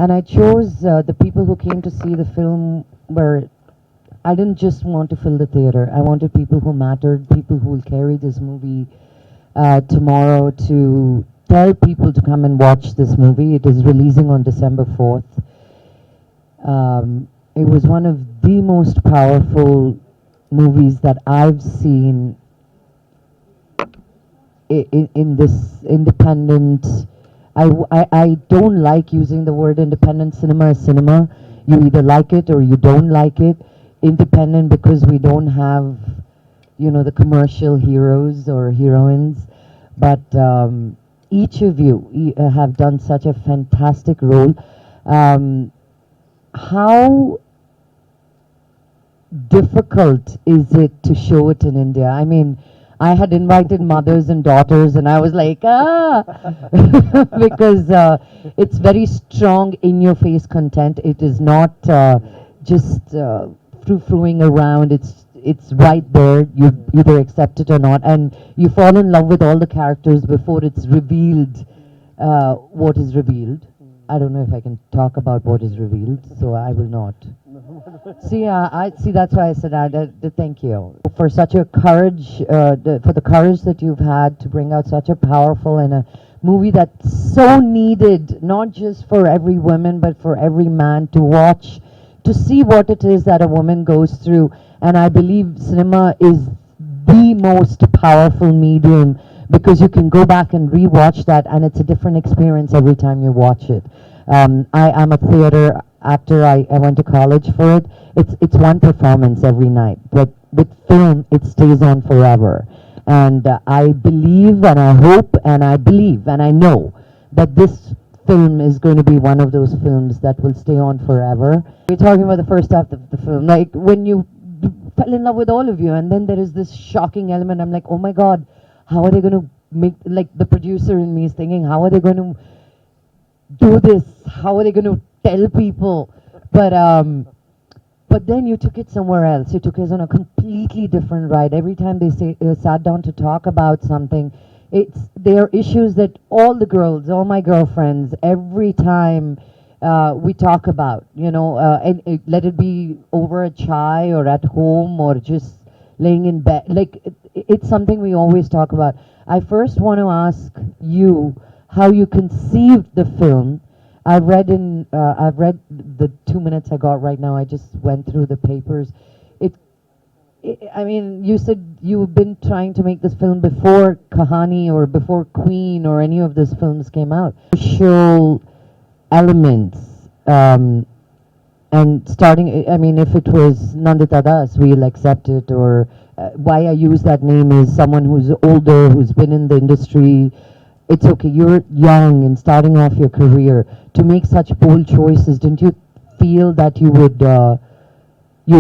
And I chose the people who came to see the film were, I didn't just want to fill the theater. I wanted people who mattered, people who will carry this movie tomorrow to tell people to come and watch this movie. It is releasing on December 4th. It was one of the most powerful movies that I've seen in this independent. I don't like using the word independent cinema as cinema. You either like it or you don't like it. Independent because we don't have, you know, the commercial heroes or heroines. But each of you have done such a fantastic role. How difficult is it to show it in India? I mean, I had invited mothers and daughters, and I was like, because it's very strong in-your-face content. It is not just frou-frouing around. It's right there. You either accept it or not, and you fall in love with all the characters before it's revealed. What is revealed? I don't know if I can talk about what is revealed, so I will not. See, I see. That's why I said thank you for such a courage, for the courage that you've had to bring out such a powerful and a movie that's so needed, not just for every woman, but for every man to watch, to see what it is that a woman goes through. And I believe cinema is the most powerful medium because you can go back and rewatch that, and it's a different experience every time you watch it. I'm a theater actor. I went to college for it. It's one performance every night, but with film, it stays on forever. And I believe, and I hope, and I believe, and I know that this film is going to be one of those films that will stay on forever. We're talking about the first half of the film, like when you fell in love with all of you, and then there is this shocking element. I'm like, oh my God, how are they going to make, like the producer in me is thinking, how are they going to do this? How are they going to tell people? But then you took it somewhere else. You took us on a completely different ride. Every time they sat down to talk about something, there are issues that all the girls, all my girlfriends, every time we talk about, you know, let it be over a chai or at home or just laying in bed. Like it's something we always talk about. I first want to ask you how you conceived the film. I've read the 2 minutes I got right now. I just went through the papers. I mean, you said you've been trying to make this film before Kahani or before Queen or any of those films came out. Social elements, and starting, I mean, if it was Nandita Das, we'll accept it, or why I use that name is someone who's older, who's been in the industry. It's okay, you're young and starting off your career. To make such bold choices, didn't you feel that you'd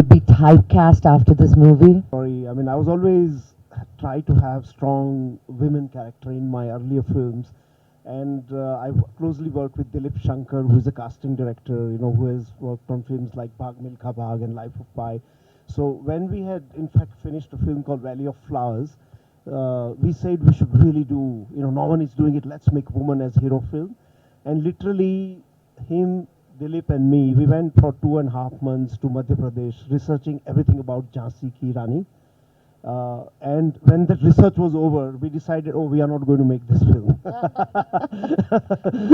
be typecast after this movie? Sorry, I mean, I was always try to have strong women character in my earlier films, and I've closely worked with Dilip Shankar, who is a casting director, you know, who has worked on films like Bhag Milkha Bhag and Life of Pi. So when we had, in fact, finished a film called Valley of Flowers, we said we should really do, you know, no one is doing it, let's make woman as hero film. And literally, him, Dilip and me, we went for 2.5 months to Madhya Pradesh, researching everything about Jhansi Ki Rani. And when that research was over, we decided, oh, we are not going to make this film.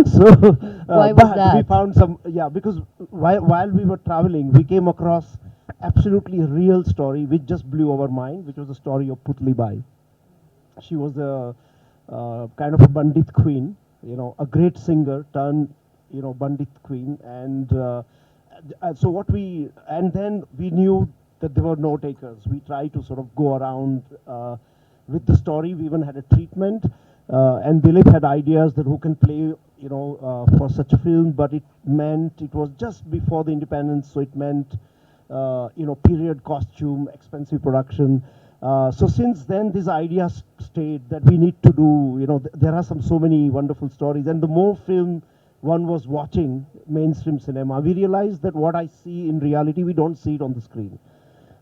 So, Why was that? we found some, yeah, because while we were traveling, we came across absolutely real story which just blew our mind, which was the story of Putli Bai. She was a kind of a Bandit queen, you know, a great singer turned, you know, Bandit queen. And so and then we knew that there were no takers. We tried to sort of go around with the story. We even had a treatment. And Dilip had ideas that who can play, you know, for such a film, but it was just before the independence, so it meant, you know, period costume, expensive production. So since then, this idea stayed that we need to do, you know, there are so many wonderful stories. And the more film one was watching, mainstream cinema, we realized that what I see in reality, we don't see it on the screen.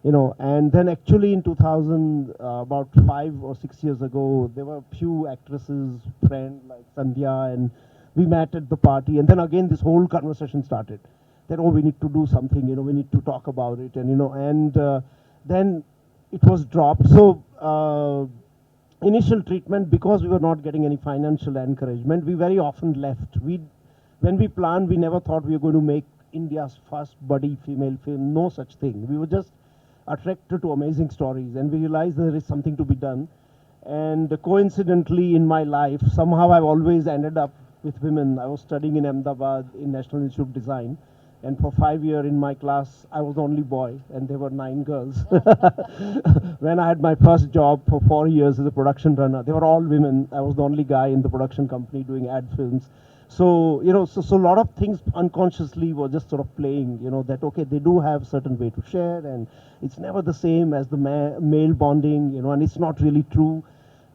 You know, and then actually in 2000, about 5 or 6 years ago, there were a few actresses, friends like Sandhya and We met at the party, and then again this whole conversation started. That, oh, we need to do something, we need to talk about it, and then it was dropped. So initial treatment, because we were not getting any financial encouragement, we very often left. When we planned, we never thought we were going to make India's first buddy female film. No such thing. We were just attracted to amazing stories, and we realized there is something to be done. And coincidentally, in my life, somehow I've always ended up with women. I was studying in Ahmedabad in National Institute of Design, and for 5 years in my class, I was the only boy, and there were 9 girls. When I had my first job for 4 years as a production runner, they were all women. I was the only guy in the production company doing ad films. So, so a lot of things unconsciously were just sort of playing, that, okay, they do have certain way to share, and it's never the same as the male bonding, and it's not really true.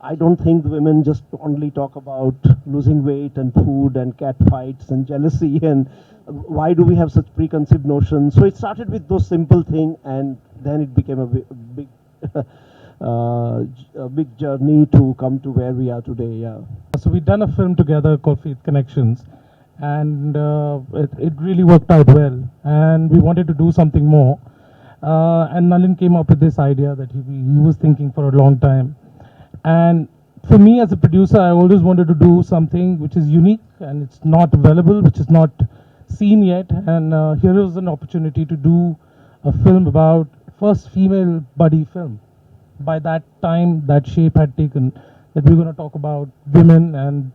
I don't think the women just only talk about losing weight and food and cat fights and jealousy, and why do we have such preconceived notions? So it started with those simple things, and then it became a big, a big journey to come to where we are today. Yeah. So we'd done a film together called Faith Connections, and it really worked out well. And we wanted to do something more. And Nalin came up with this idea that he was thinking for a long time. And for me as a producer, I always wanted to do something which is unique and it's not available, which is not seen yet. And here was an opportunity to do a film about first female buddy film. By that time, that shape had taken, that we're going to talk about women and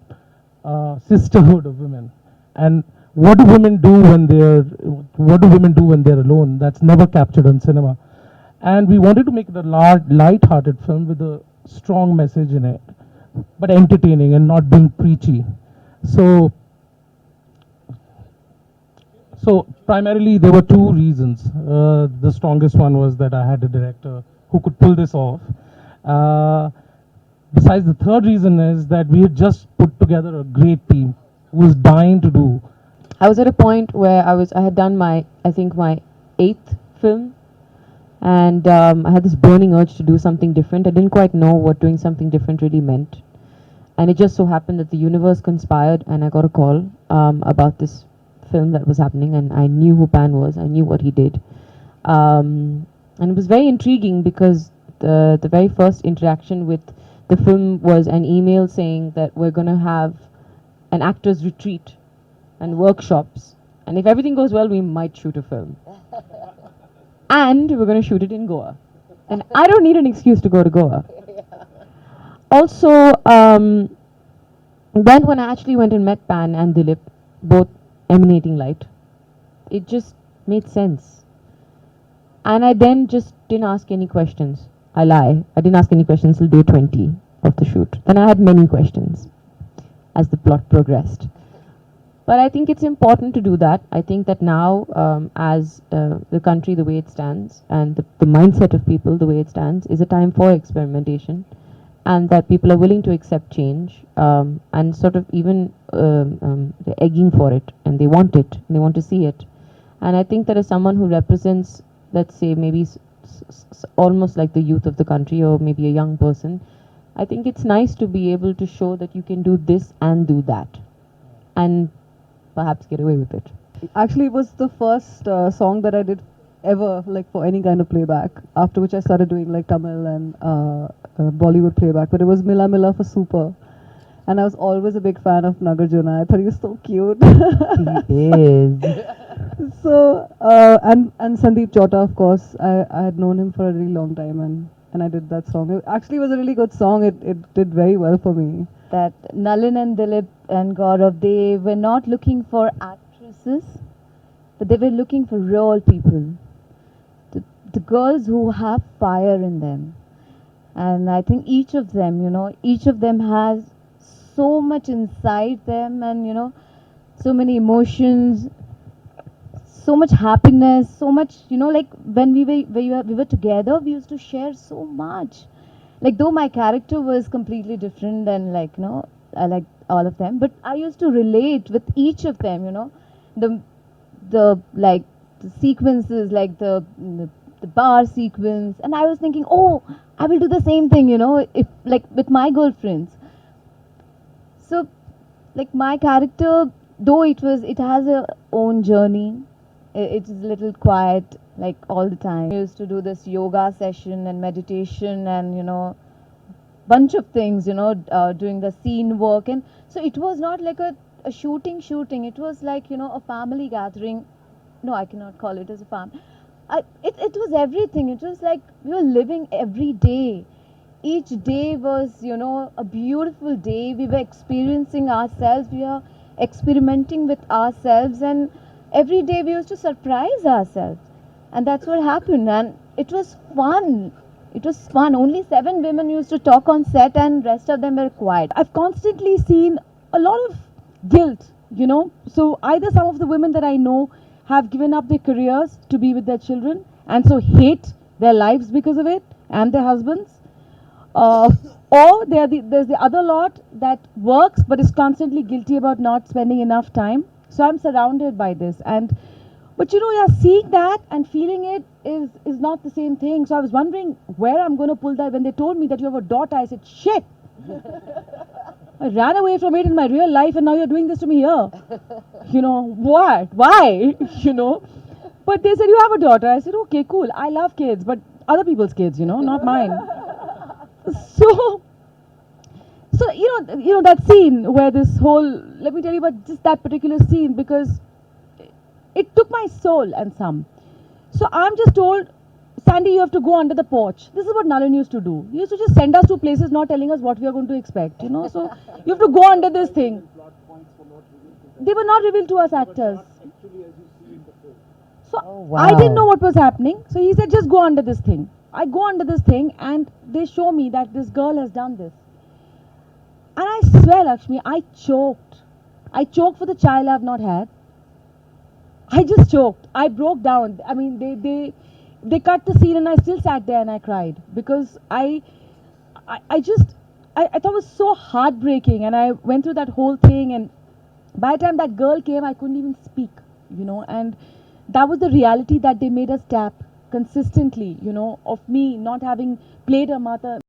sisterhood of women. And what do women do when they're alone? That's never captured on cinema. And we wanted to make it a light-hearted film with a strong message in it, but entertaining and not being preachy. So primarily there were 2 reasons. The strongest one was that I had a director who could pull this off. Besides, the third reason is that we had just put together a great team who was dying to do. I was at a point where I had done my 8th film, and I had this burning urge to do something different. I didn't quite know what doing something different really meant. And it just so happened that the universe conspired, and I got a call about this film that was happening, and I knew who Pan was, I knew what he did. And it was very intriguing because the very first interaction with the film was an email saying that we're going to have an actors retreat and workshops, and if everything goes well, we might shoot a film. And we're going to shoot it in Goa. And I don't need an excuse to go to Goa. Also, then when I actually went and met Pan and Dilip, both emanating light, it just made sense. And I then just didn't ask any questions. I lie. I didn't ask any questions till day 20 of the shoot. Then I had many questions as the plot progressed. But I think it's important to do that. I think that now, as the country, the way it stands, and the mindset of people, the way it stands, is a time for experimentation, and that people are willing to accept change, and sort of even they're egging for it, and they want it, and they want to see it. And I think that as someone who represents, let's say, maybe almost like the youth of the country, or maybe a young person, I think it's nice to be able to show that you can do this and do that, and perhaps get away with it. Actually, it was the first song that I did ever, like for any kind of playback. After which I started doing like Tamil and Bollywood playback. But it was Mila Mila for Super, and I was always a big fan of Nagarjuna. I thought he was so cute. He is. So and Sandeep Chota, of course. I had known him for a really long time, and I did that song. It actually was a really good song. It did very well for me. That Nalin and Dilip and Gaurav, they were not looking for actresses, but they were looking for real people. The girls who have fire in them. And I think each of them, each of them has so much inside them, and, so many emotions, so much happiness, so much, like when we were together, we used to share so much. Like, though my character was completely different than, like, I like all of them, but I used to relate with each of them, the like the sequences, like the bar sequence, and I was thinking, oh, I will do the same thing, if like with my girlfriends. So like my character, though it has a own journey. It is a little quiet, like all the time. We used to do this yoga session and meditation, and bunch of things, doing the scene work, and so it was not like a shooting. It was like a family gathering. No, I cannot call it as a family. It was everything. It was like we were living every day. Each day was, a beautiful day. We were experiencing ourselves. We were experimenting with ourselves, and every day we used to surprise ourselves. And that's what happened. And it was fun. It was fun. Only 7 women used to talk on set, and rest of them were quiet. I've constantly seen a lot of guilt, So either some of the women that I know have given up their careers to be with their children and so hate their lives because of it and their husbands. Or there's the other lot that works but is constantly guilty about not spending enough time. So I'm surrounded by this. But yeah, seeing that and feeling it is not the same thing. So I was wondering where I'm going to pull that. When they told me that you have a daughter, I said, shit. I ran away from it in my real life, and now you're doing this to me here. What? Why? But they said, you have a daughter. I said, okay, cool. I love kids, but other people's kids, not mine. So, that scene where this whole, let me tell you about just that particular scene, because it took my soul and some. So I'm just told, Sandy, you have to go under the porch. This is what Nalin used to do. He used to just send us to places not telling us what we are going to expect, So you have to go under this thing. They were not revealed to us actors. So Oh, wow. I didn't know what was happening. So he said, just go under this thing. I go under this thing, and they show me that this girl has done this. And I swear, Lakshmi, I choked. I choked for the child I've not had. I just choked. I broke down. I mean, they cut the scene, and I still sat there and I cried because I thought it was so heartbreaking, and I went through that whole thing, and by the time that girl came, I couldn't even speak, and that was the reality that they made us tap consistently, of me not having played a mother.